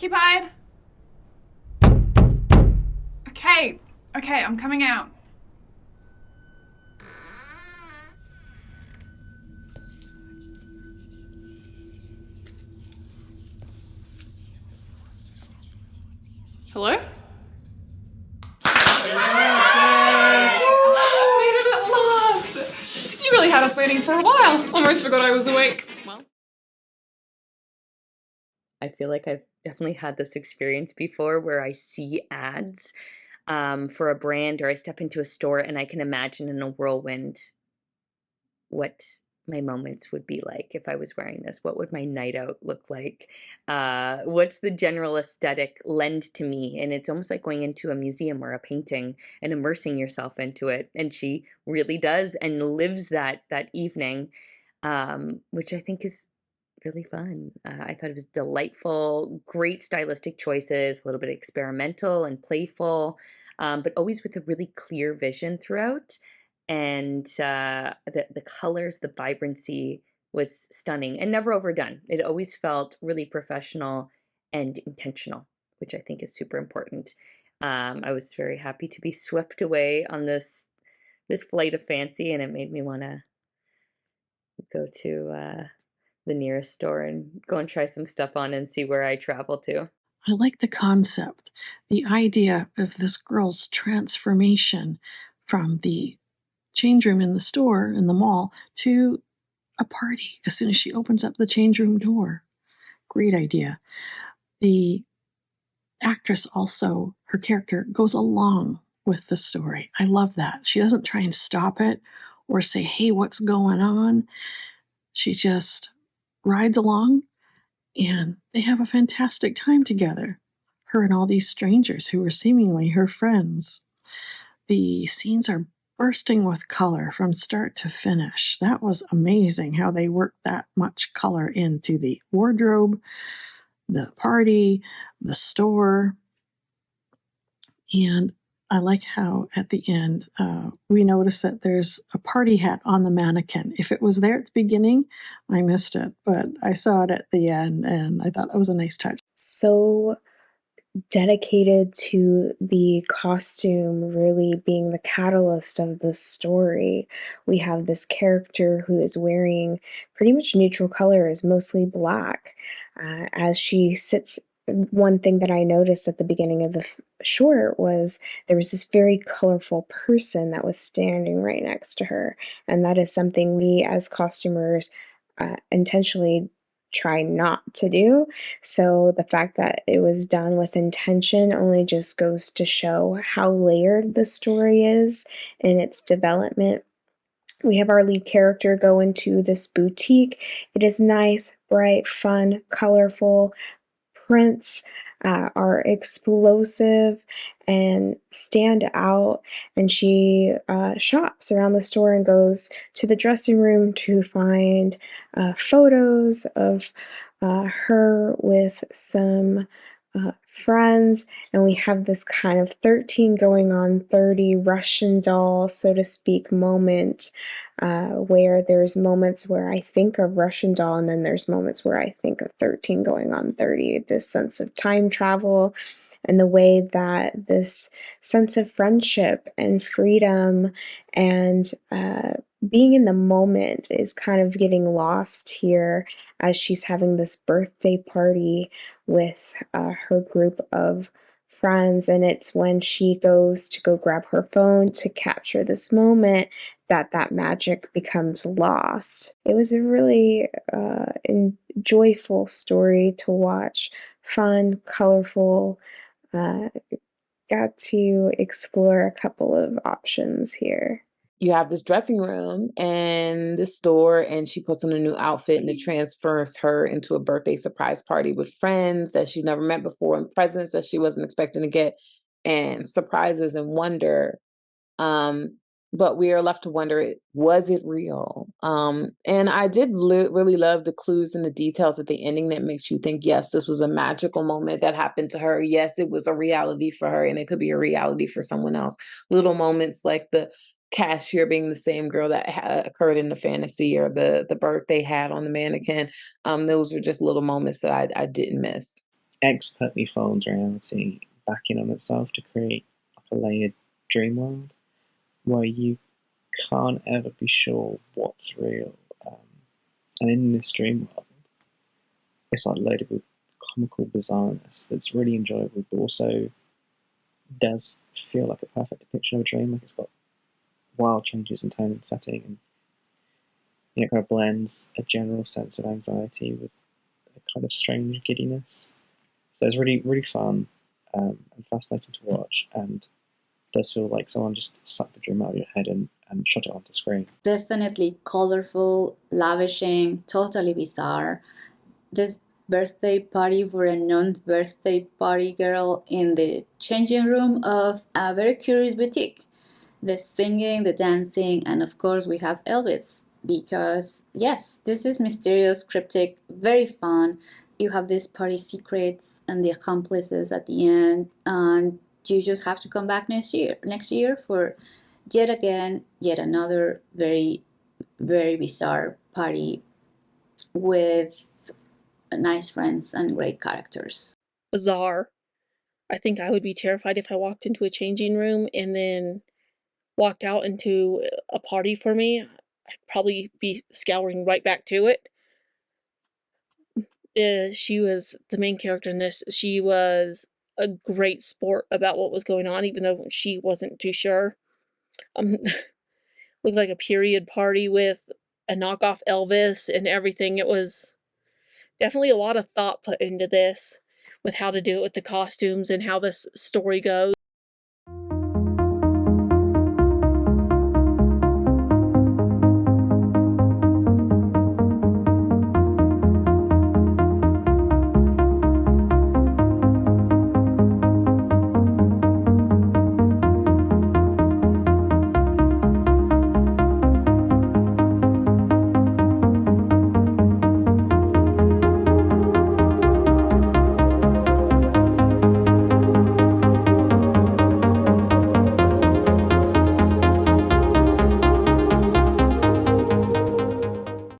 occupied? Okay, I'm coming out. Hello? Made it at last! You really had us waiting for a while. Almost forgot I was awake. Well, I feel like I've definitely had this experience before where I see ads for a brand or I step into a store and I can imagine in a whirlwind what my moments would be like if I was wearing this. What would my night out look like? What's the general aesthetic lend to me? And it's almost like going into a museum or a painting and immersing yourself into it. And she really does and lives that evening, which I think is really fun. I thought it was delightful, great stylistic choices, a little bit experimental and playful, but always with a really clear vision throughout. And the colors, the vibrancy was stunning and never overdone. It always felt really professional and intentional, which I think is super important. I was very happy to be swept away on this flight of fancy, and it made me want to go to the nearest store and go and try some stuff on and see where I travel to. I like the concept, the idea of this girl's transformation from the change room in the store, in the mall, to a party as soon as she opens up the change room door. Great idea. The actress also, her character goes along with the story. I love that. She doesn't try and stop it or say, hey, what's going on? She just rides along and they have a fantastic time together. Her and all these strangers who are seemingly her friends. The scenes are bursting with color from start to finish. That was amazing how they worked that much color into the wardrobe, the party, the store. And I like how at the end we notice that there's a party hat on the mannequin. If it was there at the beginning, I missed it, but I saw it at the end and I thought that was a nice touch. So dedicated to the costume really being the catalyst of the story. We have this character who is wearing pretty much neutral colors, mostly black, as she sits. One thing that I noticed at the beginning of the short was there was this very colorful person that was standing right next to her, and that is something we as costumers intentionally try not to do. So the fact that it was done with intention only just goes to show how layered the story is in its development. We have our lead character go into this boutique. It is nice, bright, fun, colorful. Prints are explosive and stand out, and she shops around the store and goes to the dressing room to find photos of her with some friends, and we have this kind of 13 going on 30 Russian doll, so to speak, moment where there's moments where I think of Russian doll, and then there's moments where I think of 13 going on 30, this sense of time travel, and the way that this sense of friendship and freedom and being in the moment is kind of getting lost here as she's having this birthday party with her group of friends. And it's when she goes to go grab her phone to capture this moment that magic becomes lost. It was a really joyful story to watch, fun, colorful. Uh, got to explore a couple of options here. You have this dressing room and the store, and she puts on a new outfit and it transfers her into a birthday surprise party with friends that she's never met before and presents that she wasn't expecting to get and surprises and wonder. But we are left to wonder, was it real? And I did really love the clues and the details at the ending that makes you think, yes, this was a magical moment that happened to her. Yes, it was a reality for her, and it could be a reality for someone else. Little moments like the cashier being the same girl that occurred in the fantasy, or the birthday hat on the mannequin. Those were just little moments that I didn't miss. expertly folds reality back in on itself to create like a layered dream world where you can't ever be sure what's real. And in this dream world, it's like loaded with comical bizarreness that's really enjoyable, but also does feel like a perfect depiction of a dream. Like it's got wild changes in tone and setting, and it kind of blends a general sense of anxiety with a kind of strange giddiness. So it's really, really fun and fascinating to watch, and does feel like someone just sucked the dream out of your head and shot it onto screen. Definitely colorful, lavishing, totally bizarre. This birthday party for a non-birthday party girl in the changing room of a very curious boutique. The singing, the dancing, and of course we have Elvis. Because yes, this is mysterious, cryptic, very fun. You have these party secrets and the accomplices at the end, and you just have to come back next year for yet another very, very bizarre party with nice friends and great characters. Bizarre. I think I would be terrified if I walked into a changing room and then walked out into a party for me. I'd probably be scouring right back to it. She was the main character in this. She was a great sport about what was going on, even though she wasn't too sure. Looked like a period party with a knockoff Elvis and everything. It was definitely a lot of thought put into this with how to do it with the costumes and how this story goes.